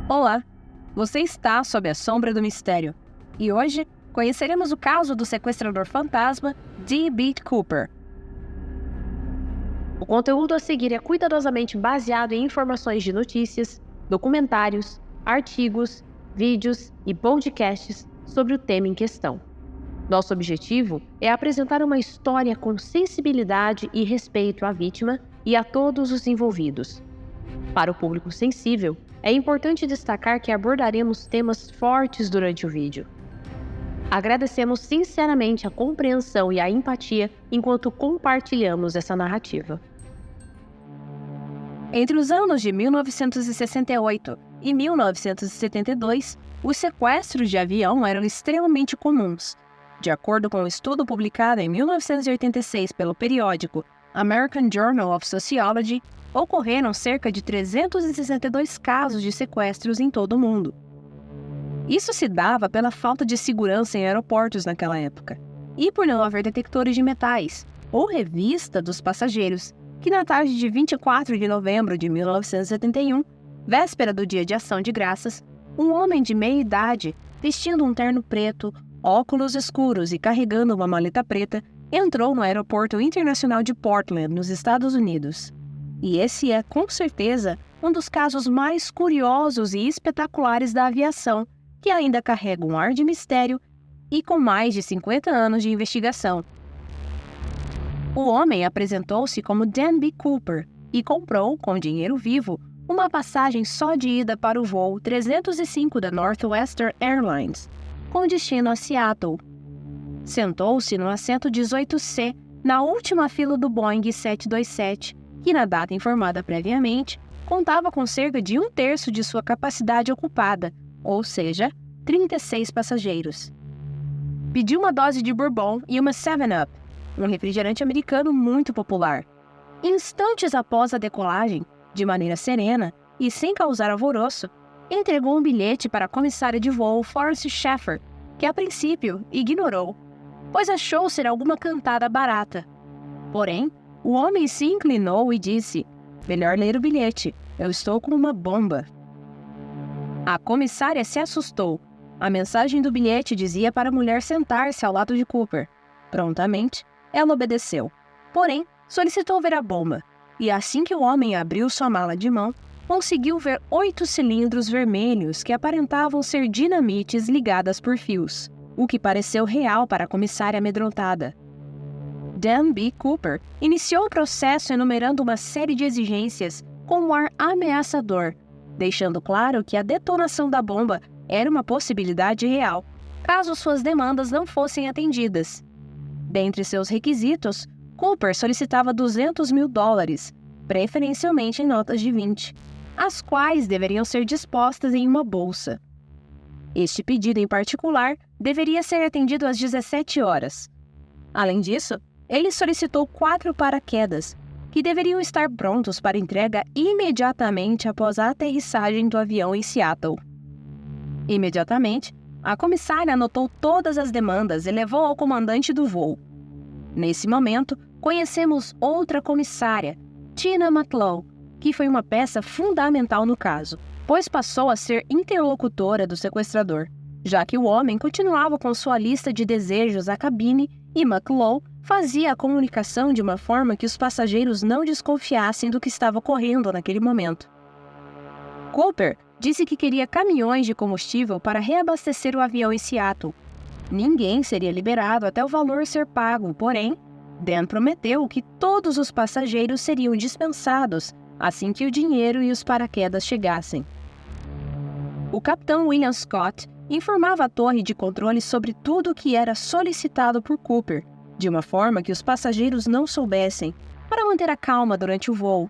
Olá, você está sob a sombra do mistério e hoje conheceremos o caso do sequestrador fantasma D.B. Cooper. O conteúdo a seguir é cuidadosamente baseado em informações de notícias, documentários, artigos, vídeos e podcasts sobre o tema em questão. Nosso objetivo é apresentar uma história com sensibilidade e respeito à vítima e a todos os envolvidos. Para o público sensível, é importante destacar que abordaremos temas fortes durante o vídeo. Agradecemos sinceramente a compreensão e a empatia enquanto compartilhamos essa narrativa. Entre os anos de 1968 e 1972, os sequestros de avião eram extremamente comuns. De acordo com um estudo publicado em 1986 pelo periódico American Journal of Sociology, ocorreram cerca de 362 casos de sequestros em todo o mundo. Isso se dava pela falta de segurança em aeroportos naquela época, e por não haver detectores de metais, ou revista dos passageiros, que na tarde de 24 de novembro de 1971, véspera do Dia de Ação de Graças, um homem de meia idade, vestindo um terno preto, óculos escuros e carregando uma maleta preta, entrou no Aeroporto Internacional de Portland, nos Estados Unidos. E esse é, com certeza, um dos casos mais curiosos e espetaculares da aviação, que ainda carrega um ar de mistério e com mais de 50 anos de investigação. O homem apresentou-se como D.B. Cooper e comprou, com dinheiro vivo, uma passagem só de ida para o voo 305 da Northwestern Airlines, com destino a Seattle. Sentou-se no assento 18C, na última fila do Boeing 727, que na data informada previamente, contava com cerca de 1/3 de sua capacidade ocupada, ou seja, 36 passageiros. Pediu uma dose de bourbon e uma 7-Up, um refrigerante americano muito popular. Instantes após a decolagem, de maneira serena e sem causar alvoroço, entregou um bilhete para a comissária de voo Florence Sheffer, que a princípio ignorou, pois achou ser alguma cantada barata. Porém, o homem se inclinou e disse: "Melhor ler o bilhete, eu estou com uma bomba." A comissária se assustou. A mensagem do bilhete dizia para a mulher sentar-se ao lado de Cooper. Prontamente, ela obedeceu. Porém, solicitou ver a bomba, e assim que o homem abriu sua mala de mão, conseguiu ver 8 cilindros vermelhos que aparentavam ser dinamites ligadas por fios, o que pareceu real para a comissária amedrontada. D.B. Cooper iniciou o processo enumerando uma série de exigências com um ar ameaçador, deixando claro que a detonação da bomba era uma possibilidade real, caso suas demandas não fossem atendidas. Dentre seus requisitos, Cooper solicitava $200 mil, preferencialmente em notas de 20, as quais deveriam ser dispostas em uma bolsa. Este pedido em particular deveria ser atendido às 17 horas. Além disso, ele solicitou 4 paraquedas, que deveriam estar prontos para entrega imediatamente após a aterrissagem do avião em Seattle. Imediatamente, a comissária anotou todas as demandas e levou ao comandante do voo. Nesse momento, conhecemos outra comissária, Tina McClough, que foi uma peça fundamental no caso, pois passou a ser interlocutora do sequestrador, já que o homem continuava com sua lista de desejos à cabine e McClough fazia a comunicação de uma forma que os passageiros não desconfiassem do que estava ocorrendo naquele momento. Cooper disse que queria caminhões de combustível para reabastecer o avião em Seattle. Ninguém seria liberado até o valor ser pago, porém, Dan prometeu que todos os passageiros seriam dispensados assim que o dinheiro e os paraquedas chegassem. O capitão William Scott informava a torre de controle sobre tudo o que era solicitado por Cooper, de uma forma que os passageiros não soubessem, para manter a calma durante o voo.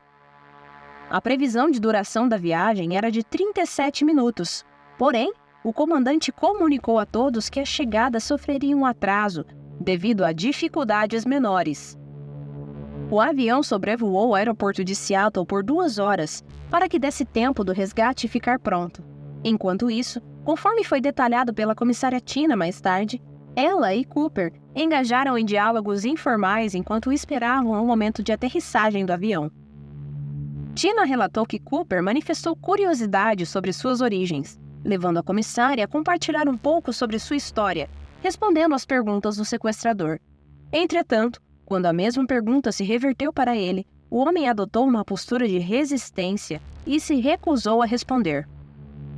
A previsão de duração da viagem era de 37 minutos, porém, o comandante comunicou a todos que a chegada sofreria um atraso, devido a dificuldades menores. O avião sobrevoou o aeroporto de Seattle por 2 horas, para que desse tempo do resgate ficar pronto. Enquanto isso, conforme foi detalhado pela comissária Tina mais tarde, ela e Cooper engajaram em diálogos informais enquanto esperavam o momento de aterrissagem do avião. Tina relatou que Cooper manifestou curiosidade sobre suas origens, levando a comissária a compartilhar um pouco sobre sua história, respondendo às perguntas do sequestrador. Entretanto, quando a mesma pergunta se reverteu para ele, o homem adotou uma postura de resistência e se recusou a responder.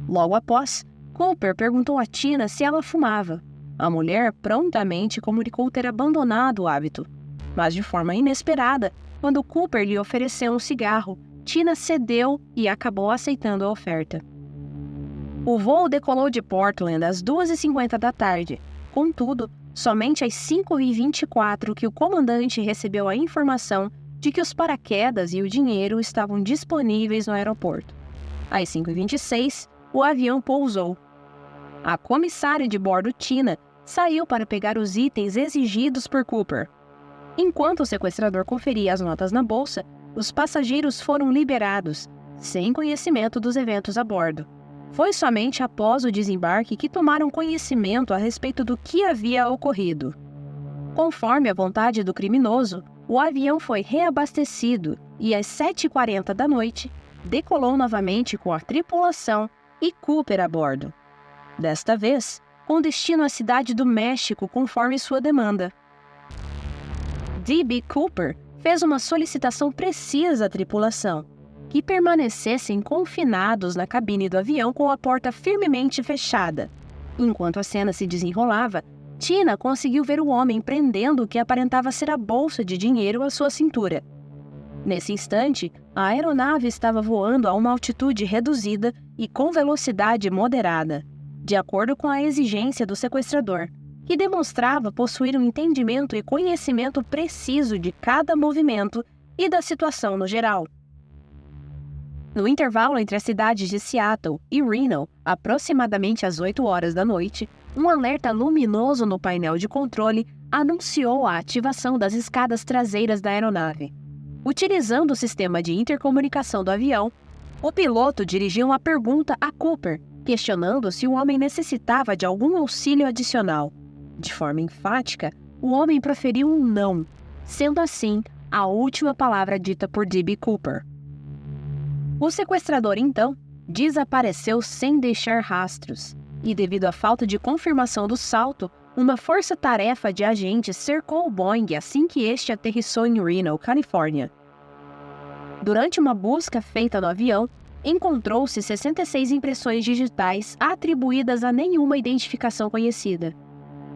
Logo após, Cooper perguntou a Tina se ela fumava. A mulher prontamente comunicou ter abandonado o hábito. Mas de forma inesperada, quando Cooper lhe ofereceu um cigarro, Tina cedeu e acabou aceitando a oferta. O voo decolou de Portland às 2h50 da tarde. Contudo, somente às 5h24 que o comandante recebeu a informação de que os paraquedas e o dinheiro estavam disponíveis no aeroporto. Às 5h26, o avião pousou. A comissária de bordo, Tina, saiu para pegar os itens exigidos por Cooper. Enquanto o sequestrador conferia as notas na bolsa, os passageiros foram liberados, sem conhecimento dos eventos a bordo. Foi somente após o desembarque que tomaram conhecimento a respeito do que havia ocorrido. Conforme a vontade do criminoso, o avião foi reabastecido e às 7h40 da noite, decolou novamente com a tripulação e Cooper a bordo. Desta vez, com destino à cidade do México conforme sua demanda. D.B. Cooper fez uma solicitação precisa à tripulação, que permanecessem confinados na cabine do avião com a porta firmemente fechada. Enquanto a cena se desenrolava, Tina conseguiu ver o homem prendendo o que aparentava ser a bolsa de dinheiro à sua cintura. Nesse instante, a aeronave estava voando a uma altitude reduzida e com velocidade moderada, de acordo com a exigência do sequestrador, que demonstrava possuir um entendimento e conhecimento preciso de cada movimento e da situação no geral. No intervalo entre as cidades de Seattle e Reno, aproximadamente às 8 horas da noite, um alerta luminoso no painel de controle anunciou a ativação das escadas traseiras da aeronave. Utilizando o sistema de intercomunicação do avião, o piloto dirigiu uma pergunta a Cooper, questionando se o homem necessitava de algum auxílio adicional. De forma enfática, o homem proferiu um não, sendo assim a última palavra dita por D.B. Cooper. O sequestrador, então, desapareceu sem deixar rastros, e devido à falta de confirmação do salto, uma força-tarefa de agentes cercou o Boeing assim que este aterrissou em Reno, Califórnia. Durante uma busca feita no avião, encontrou-se 66 impressões digitais atribuídas a nenhuma identificação conhecida.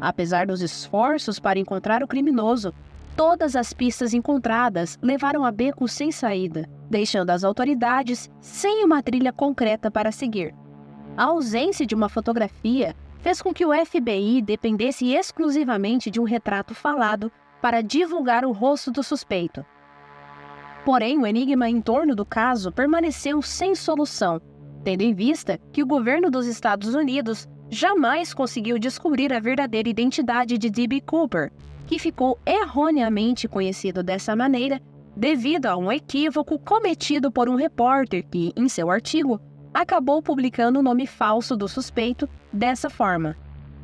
Apesar dos esforços para encontrar o criminoso, todas as pistas encontradas levaram a becos sem saída, deixando as autoridades sem uma trilha concreta para seguir. A ausência de uma fotografia fez com que o FBI dependesse exclusivamente de um retrato falado para divulgar o rosto do suspeito. Porém, o enigma em torno do caso permaneceu sem solução, tendo em vista que o governo dos Estados Unidos jamais conseguiu descobrir a verdadeira identidade de D.B. Cooper, que ficou erroneamente conhecido dessa maneira devido a um equívoco cometido por um repórter que, em seu artigo, acabou publicando o nome falso do suspeito dessa forma,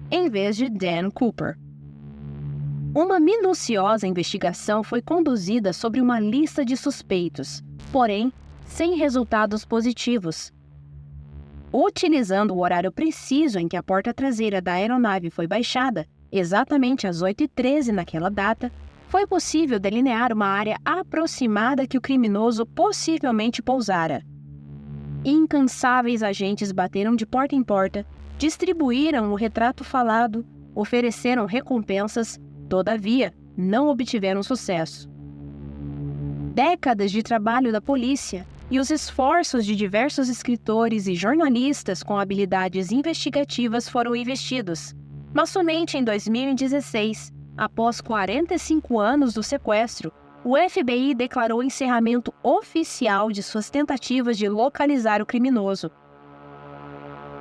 em vez de Dan Cooper. Uma minuciosa investigação foi conduzida sobre uma lista de suspeitos, porém, sem resultados positivos. Utilizando o horário preciso em que a porta traseira da aeronave foi baixada, exatamente às 8h13 naquela data, foi possível delinear uma área aproximada que o criminoso possivelmente pousara. Incansáveis agentes bateram de porta em porta, distribuíram o retrato falado, ofereceram recompensas, todavia, não obtiveram sucesso. Décadas de trabalho da polícia e os esforços de diversos escritores e jornalistas com habilidades investigativas foram investidos, mas somente em 2016, após 45 anos do sequestro, o FBI declarou o encerramento oficial de suas tentativas de localizar o criminoso.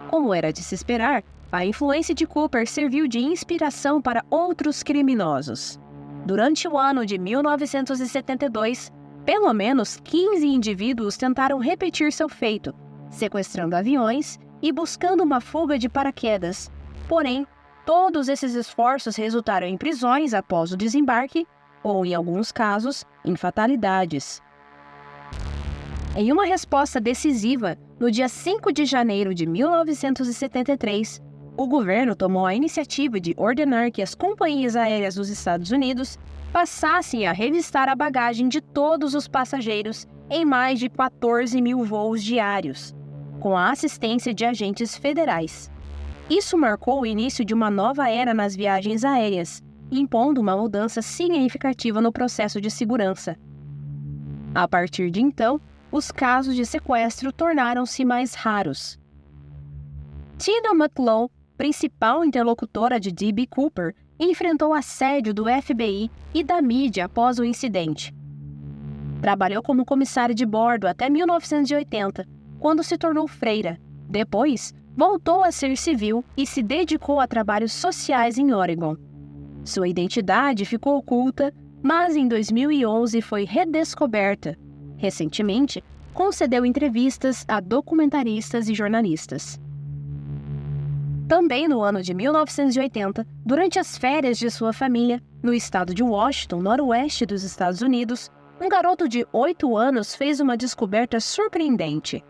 Como era de se esperar, a influência de Cooper serviu de inspiração para outros criminosos. Durante o ano de 1972, pelo menos 15 indivíduos tentaram repetir seu feito, sequestrando aviões e buscando uma fuga de paraquedas. Porém, todos esses esforços resultaram em prisões após o desembarque ou, em alguns casos, em fatalidades. Em uma resposta decisiva, no dia 5 de janeiro de 1973, o governo tomou a iniciativa de ordenar que as companhias aéreas dos Estados Unidos passassem a revistar a bagagem de todos os passageiros em mais de 14 mil voos diários, com a assistência de agentes federais. Isso marcou o início de uma nova era nas viagens aéreas, impondo uma mudança significativa no processo de segurança. A partir de então, os casos de sequestro tornaram-se mais raros. Tina McClough, principal interlocutora de D.B. Cooper, enfrentou assédio do FBI e da mídia após o incidente. Trabalhou como comissária de bordo até 1980, quando se tornou freira. Depois, voltou a ser civil e se dedicou a trabalhos sociais em Oregon. Sua identidade ficou oculta, mas em 2011 foi redescoberta. Recentemente, concedeu entrevistas a documentaristas e jornalistas. Também no ano de 1980, durante as férias de sua família, no estado de Washington, noroeste dos Estados Unidos, um garoto de 8 anos fez uma descoberta surpreendente.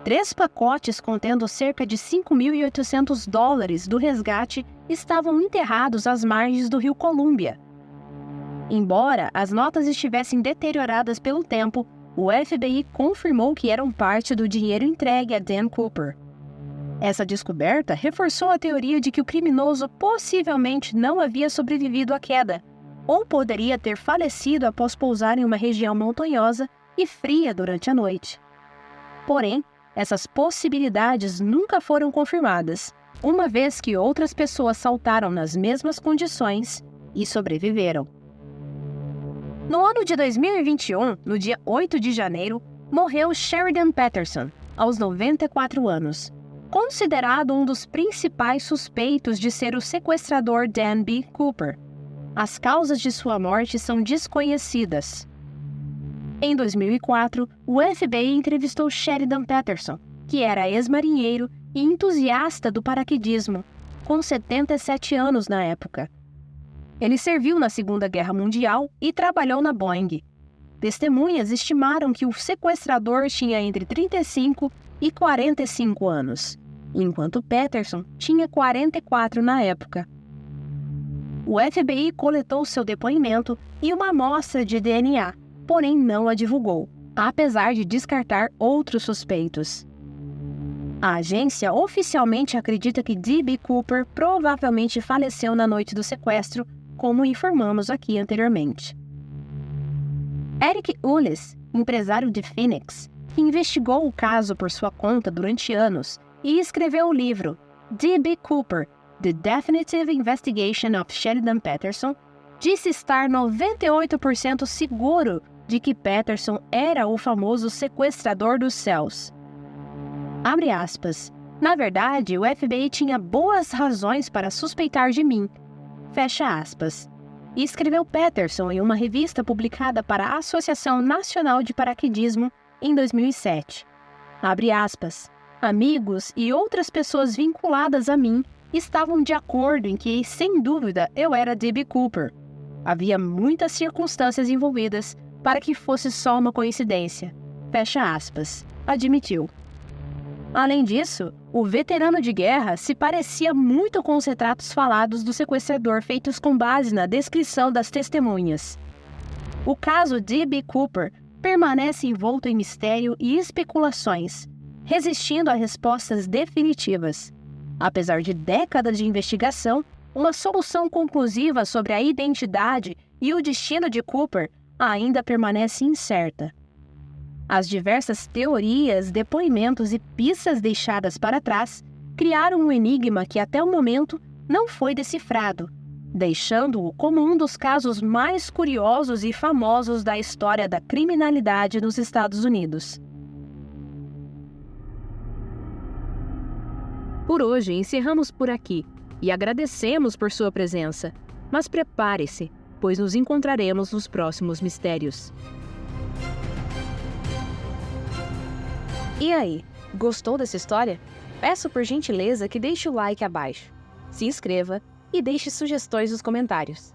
3 pacotes contendo cerca de $5.800 do resgate estavam enterrados às margens do rio Columbia. Embora as notas estivessem deterioradas pelo tempo, o FBI confirmou que eram parte do dinheiro entregue a Dan Cooper. Essa descoberta reforçou a teoria de que o criminoso possivelmente não havia sobrevivido à queda, ou poderia ter falecido após pousar em uma região montanhosa e fria durante a noite. Porém, essas possibilidades nunca foram confirmadas, uma vez que outras pessoas saltaram nas mesmas condições e sobreviveram. No ano de 2021, no dia 8 de janeiro, morreu Sheridan Peterson, aos 94 anos, considerado um dos principais suspeitos de ser o sequestrador Dan B. Cooper. As causas de sua morte são desconhecidas. Em 2004, o FBI entrevistou Sheridan Peterson, que era ex-marinheiro e entusiasta do paraquedismo, com 77 anos na época. Ele serviu na Segunda Guerra Mundial e trabalhou na Boeing. Testemunhas estimaram que o sequestrador tinha entre 35 e 45 anos, enquanto Peterson tinha 44 na época. O FBI coletou seu depoimento e uma amostra de DNA, porém não a divulgou, apesar de descartar outros suspeitos. A agência oficialmente acredita que D.B. Cooper provavelmente faleceu na noite do sequestro, como informamos aqui anteriormente. Eric Ulis, empresário de Phoenix, que investigou o caso por sua conta durante anos e escreveu o livro D.B. Cooper, The Definitive Investigation of Sheridan Peterson, disse estar 98% seguro de que Peterson era o famoso sequestrador dos céus. Abre aspas. Na verdade, o FBI tinha boas razões para suspeitar de mim. Fecha aspas. E escreveu Peterson em uma revista publicada para a Associação Nacional de Paraquedismo em 2007. Abre aspas. Amigos e outras pessoas vinculadas a mim estavam de acordo em que, sem dúvida, eu era D.B. Cooper. Havia muitas circunstâncias envolvidas para que fosse só uma coincidência. Fecha aspas. Admitiu. Além disso, o veterano de guerra se parecia muito com os retratos falados do sequestrador feitos com base na descrição das testemunhas. O caso D.B. Cooper permanece envolto em mistério e especulações, resistindo a respostas definitivas. Apesar de décadas de investigação, uma solução conclusiva sobre a identidade e o destino de Cooper ainda permanece incerta. As diversas teorias, depoimentos e pistas deixadas para trás criaram um enigma que até o momento não foi decifrado, deixando-o como um dos casos mais curiosos e famosos da história da criminalidade nos Estados Unidos. Por hoje, encerramos por aqui e agradecemos por sua presença. Mas prepare-se, pois nos encontraremos nos próximos mistérios. E aí, gostou dessa história? Peço por gentileza que deixe o like abaixo, se inscreva e deixe sugestões nos comentários.